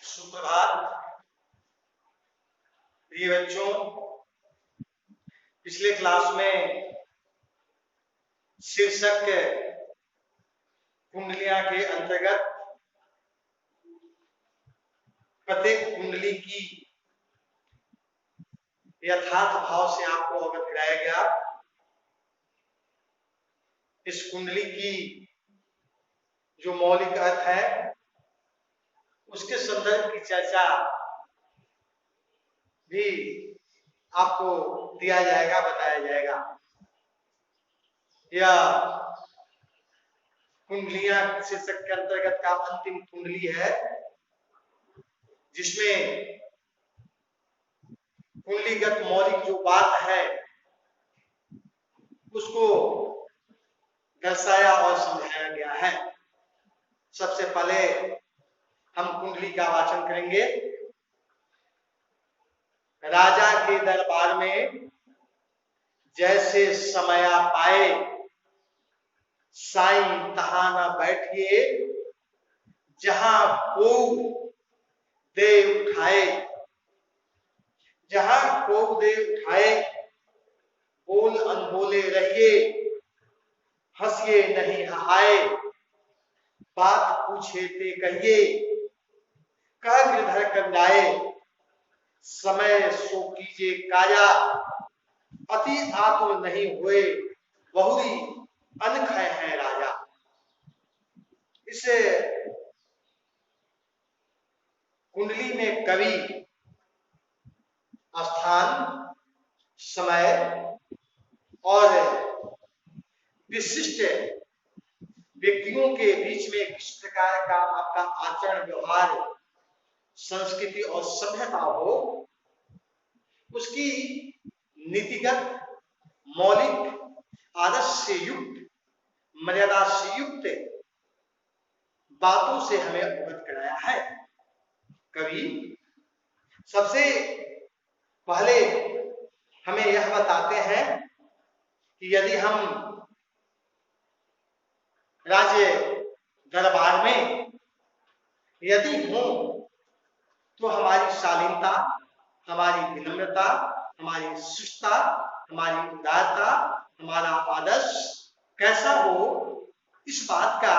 सुप्रभात प्रिय बच्चों। पिछले क्लास में शीर्षक कुंडलियां के अंतर्गत प्रत्येक कुंडली की यथार्थ भाव से आपको अवगत कराया गया। इस कुंडली की जो मौलिक अर्थ है उसके संदर्भ की चर्चा भी आपको दिया जाएगा, बताया जाएगा। यह कुंडलियां शीर्षक के अंतर्गत का अंतिम कुंडली है, जिसमें कुंडलीगत मौलिक जो बात है उसको दर्शाया और समझाया गया है। सबसे पहले हम कुंडली का वाचन करेंगे। राजा के दरबार में जैसे समया पाए, साईं तहां न बैठिए, जहां को दे उठाए। जहां को दे उठाए, बोल अनबोले रहिए, हंसिए नहीं हाय। बात पूछे ते कहिए, कह गिरधर कर जाए। समय सो कीजिए काया, अति आतुर नहीं हुए, बहुरी अनखय है राजा। इस कुंडली में कवि स्थान, समय और विशिष्ट व्यक्तियों के बीच में किस प्रकार का आपका आचरण, व्यवहार, संस्कृति और सभ्यता हो, उसकी नीतिगत, मौलिक, आदर्श से युक्त, मर्यादा से युक्त बातों से हमें अवगत कराया है कवि। सबसे पहले हमें यह बताते हैं कि यदि हम राज्य दरबार में यदि हों तो हमारी शालीनता, हमारी विनम्रता, हमारी शिष्टता, हमारी उदारता, हमारा आदर्श कैसा हो, इस बात का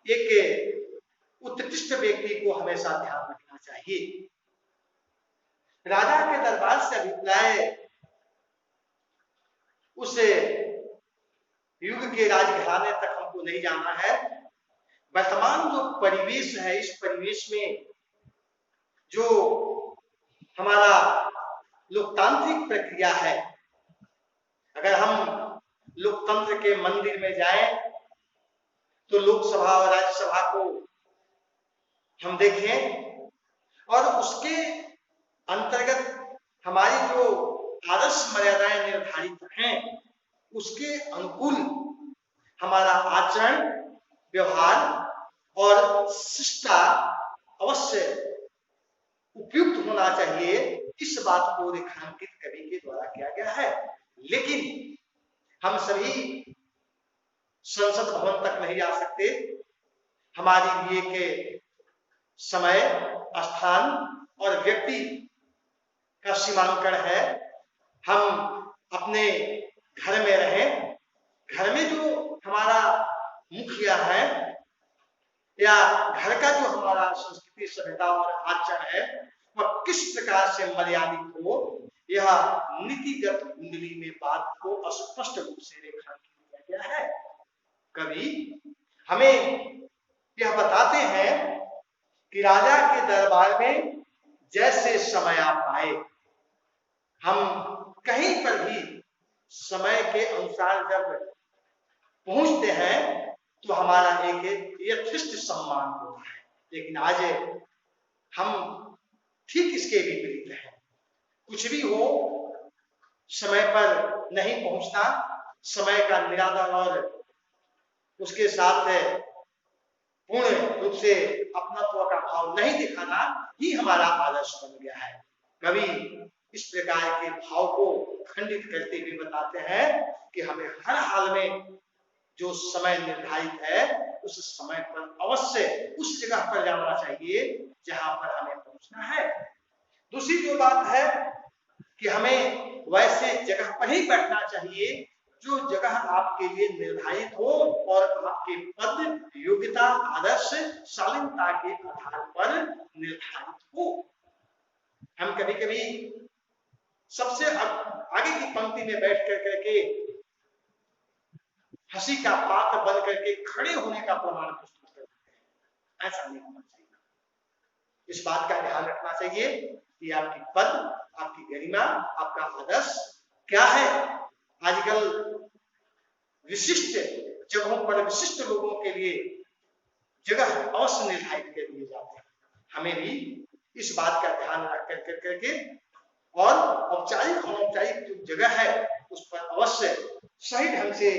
एक उत्कृष्ट व्यक्ति को हमेशा ध्यान रखना चाहिए। राजा के दरबार से अभिप्राय उस युग के राजघराने तक हमको नहीं जाना है। वर्तमान जो परिवेश है, इस परिवेश में जो हमारा लोकतांत्रिक प्रक्रिया है, अगर हम लोकतंत्र के मंदिर में जाएं तो लोकसभा और राज्यसभा को हम देखें और उसके अंतर्गत हमारी जो आदर्श मर्यादाएं निर्धारित हैं उसके अनुकूल हमारा आचरण, व्यवहार और शिष्टता अवश्य उपयुक्त होना चाहिए। इस बात को रेखांकित कवि के द्वारा किया गया है। लेकिन हम सभी संसद भवन तक नहीं जा सकते। हमारी लिए के समय, स्थान और व्यक्ति का सीमांकन है। हम अपने घर में रहें, घर में जो हमारा मुखिया है या घर का जो हमारा संस्कृति, सभ्यता और आचरण है वह किस प्रकार से मर्यादित हो, यह नीतिगत कुंडली में बात को स्पष्ट रूप से रेखांकित किया गया है। कवि हमें यह बताते हैं कि राजा के दरबार में जैसे समय पाए, हम कहीं पर भी समय के अनुसार जब पहुंचते हैं तो हमारा एक यथेष्ट सम्मान होता है। लेकिन आज हम ठीक इसके विपरीत हैं। कुछ भी हो, समय पर नहीं पहुंचना, समय का निरादर और उसके साथ पूर्ण रूप से अपनत्व का भाव नहीं दिखाना ही हमारा आदर्श बन गया है। कवि इस प्रकार के भाव को खंडित करते हुए बताते हैं कि हमें हर हाल में जो समय निर्धारित है उस समय पर अवश्य उस जगह पर जाना चाहिए जहां पर हमें पहुंचना है। दूसरी जो बात है कि हमें वैसे जगह पर ही बैठना चाहिए जो जगह आपके लिए निर्धारित हो और आपके पद, योग्यता, आदर्श, शालीनता के आधार पर निर्धारित हो। हम कभी कभी सबसे आगे की पंक्ति में बैठ करके हंसी का पात्र बन करके खड़े होने का प्रमाण प्रस्तुत करते हैं। ऐसा नहीं होना चाहिए। इस बात का ध्यान रखना चाहिए कि आपकी पद, आपकी गरिमा, आपका आदर्श क्या है। आजकल विशिष्ट जगहों पर विशिष्ट लोगों के लिए जगह अवश्य निर्धारित कर दिए जाते हैं। हमें भी इस बात का ध्यान रख करके और औपचारिक अनौपचारिक जो जगह है उस पर अवश्य सही ढंग से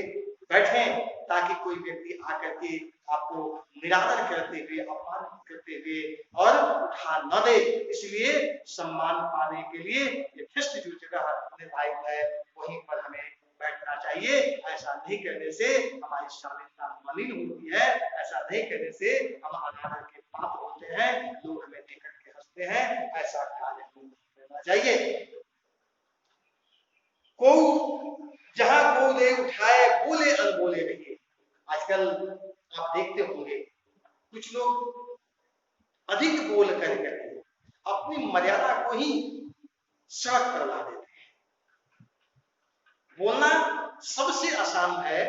बैठें ताकि कोई व्यक्ति आकर के आपको निरादर करते हुए, अपमानित करते हुए और उठा न दे। इसलिए सम्मान पाने के लिए यथेष्ट जो जगह निर्धारित है वहीं पर हमें बैठना चाहिए। ऐसा नहीं करने से हमारी शालीनता मलिन होती है, ऐसा नहीं करने से हम अनादर के पात्र होते हैं, लोग हमें देख करके हंसते हैं। ऐसा कार्य नहीं करना चाहिए। को जहां को दे उठाए बोले अनबोले रहिए। आजकल आप देखते होंगे कुछ लोग अधिक बोल करके अपनी मर्यादा को ही सड़क पर ला देते हैं। बोलना सबसे आसान है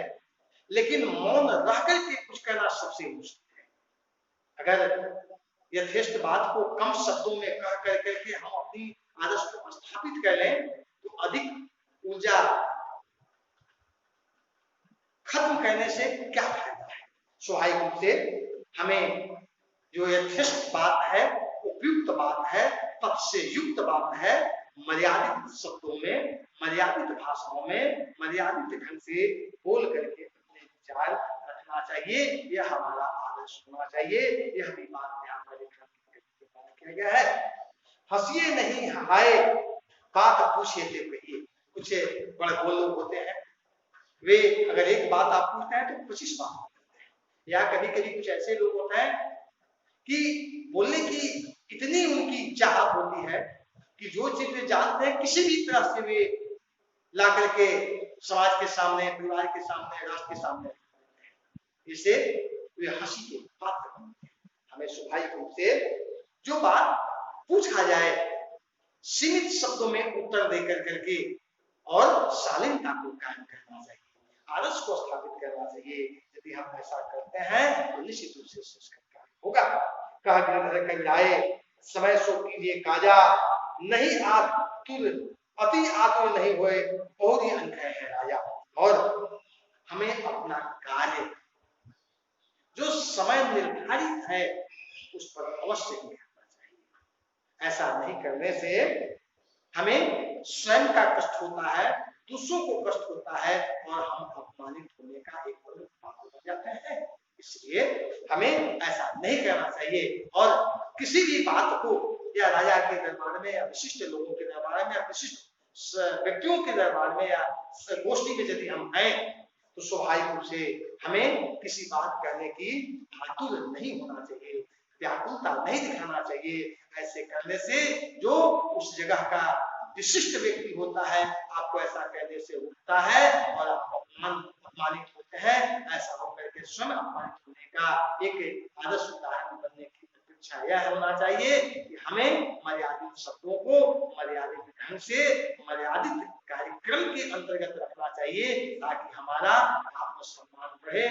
लेकिन मौन रह करके कुछ कहना सबसे मुश्किल है। अगर यथेष्ट बात को कम शब्दों में कह करके हम अपनी आदर्श को स्थापित कर लें तो अधिक ऊर्जा खत्म करने से क्या फायदा है। स्वाभाविक रूप से हमें जो यथेष्ट बात है, उपयुक्त बात है, तथ्य से युक्त बात है, मर्यादित शब्दों में, मर्यादित भाषाओं में, मर्यादित ढंग से बोल करके अपने विचार रखना चाहिए। यह हमारा आदर्श होना चाहिए। यह भी बात यहाँ पर किया गया है। हंसिए नहीं हाय बात पूछिए थे कहिए। कुछ बड़े बोल लोग होते हैं, वे अगर एक बात आप पूछते हैं तो 25 बात करते हैं। या कभी कभी कुछ ऐसे लोग होते हैं कि बोलने की इतनी उनकी चाहत होती है कि जो चीज वे जानते हैं किसी भी तरह से वे ला करके समाज के सामने, परिवार के सामने, राष्ट्र के सामने, इससे वे हंसी के पात्र बनते हैं। हमें स्वाभाविक रूप से जो बात पूछा जाए सीमित शब्दों में उत्तर देकर करके और शालीनता को कायम करना चाहिए, आदर्श को स्थापित करना चाहिए। यदि हम ऐसा करते हैं तो निश्चित रूप से संस्कार होगा। कह गिरधर कविराए समय सो कीजिए काजा, नहीं आतुर अति आतुर नहीं हुए बहुत ही अंक है राजा। और हमें अपना कार्य जो समय निर्धारित है उस पर अवश्य ही करना चाहिए। ऐसा नहीं करने से हमें स्वयं का कष्ट होता है, दूसरों को कष्ट होता है और हम अपमानित होने का एक पात्र बन जाते हैं। इसलिए हमें ऐसा नहीं करना चाहिए। और किसी भी बात को या राजा के दरबार में या विशिष्ट लोगों के दरबार में या विशिष्ट व्यक्तियों के दरबार में या गोष्ठी में यदि हम हैं तो स्वाभाविक रूप से हमें किसी बात कहने की आतुर नहीं होना चाहिए, व्याकुलता नहीं दिखाना चाहिए। ऐसे करने से जो उस जगह का विशिष्ट व्यक्ति होता है आपको ऐसा कहने से उठता है और आप अपमानित होते हैं। ऐसा होकर के स्वयं अपमानित होने का एक आदर्श उदाहरण बनने की अपेक्षा यह होना चाहिए कि हमें मर्यादित शब्दों को मर्यादित ढंग से मर्यादित कार्यक्रम के अंतर्गत रखना चाहिए ताकि हमारा आत्मसम्मान बढ़े,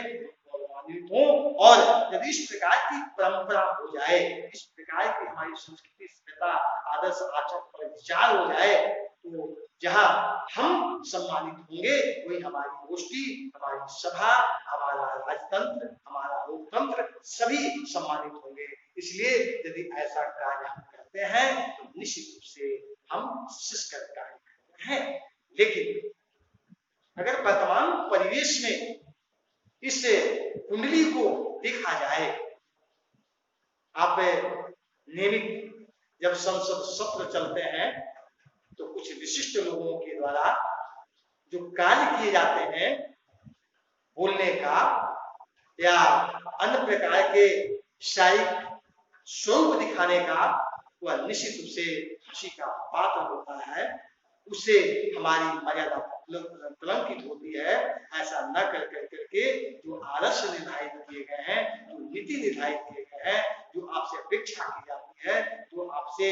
गौरवान्वित हो। और यदि इस प्रकार की परंपरा हो जाए, इस प्रकार की हमारी संस्कृति, सभ्यता, आदर्श, आचरण पर विचार हो जाए तो जहां हम सम्मानित होंगे वही हमारी गोष्ठी, हमारी सभा, हमारा राजतंत्र, हमारा लोकतंत्र सभी सम्मानित होंगे। इसलिए यदि ऐसा कार्य हम करते हैं तो निश्चित रूप से हम शिष्टकर कार्य करते हैं। लेकिन अगर वर्तमान परिवेश में इस कुंडली को देखा जाए, आप नियमित जब संसद सत्र चलते हैं तो कुछ विशिष्ट लोगों के द्वारा जो कार्य किए जाते हैं बोलने का या अन्य प्रकार के शारीरिक स्वरूप दिखाने का वह निश्चित रूप से हंसी का पात्र होता है, उससे हमारी मर्यादा कलंकित होती है। ऐसा न कर करके जो आदर्श निर्धारित किए गए हैं, जो नीति निर्धारित किए गए हैं, जो आपसे अपेक्षा की जाती है, जो आपसे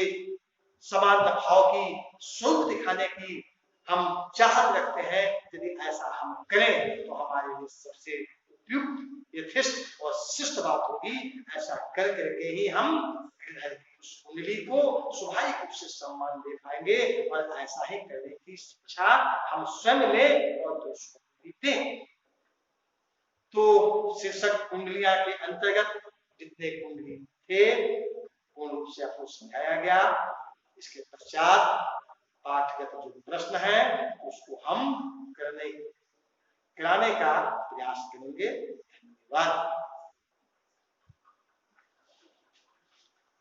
समानता भाव की स्वरूप दिखाने की हम चाहत रखते हैं, यदि ऐसा हम करें तो हमारे लिए सबसे उपयुक्त, यथेष्ट और शिष्ट बात होगी। ऐसा कर करके ही हम हृदय की उस कुंडली को स्वाभाविक रूप से सम्मान दे पाएंगे, और ऐसा ही करने की शिक्षा हम स्वयं लें और दूसरों को भी दें। तो शीर्षक कुंडलियां के अंतर्गत जितने कुंडली थे पूर्ण रूप से आपको समझाया गया। इसके पश्चात पाठगत जो प्रश्न है उसको हम कराने का प्रयास करेंगे। धन्यवाद।